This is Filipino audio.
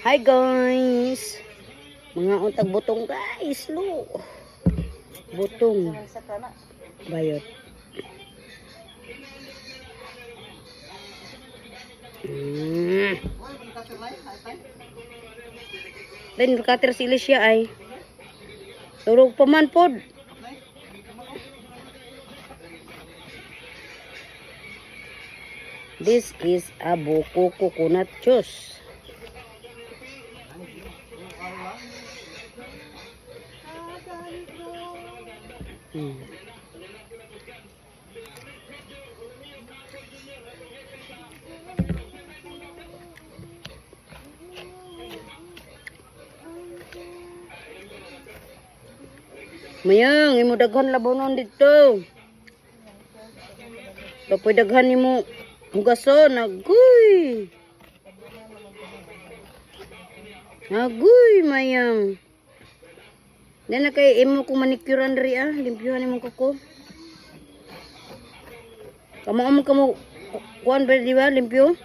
Hi guys! Mga untag butong guys, lo. Butong. Bayot. Then kater sila siya ay. Turog pa man pod. This is a buko coconut juice. Mayang, imo daghan labonon dito. Tapos daghan imo hugason, agoy. Agoy, mayang. Dana kay imo ko manikuran diri ah, limpyuhan imong kuko. Kamo kuan ba di ba limpyo?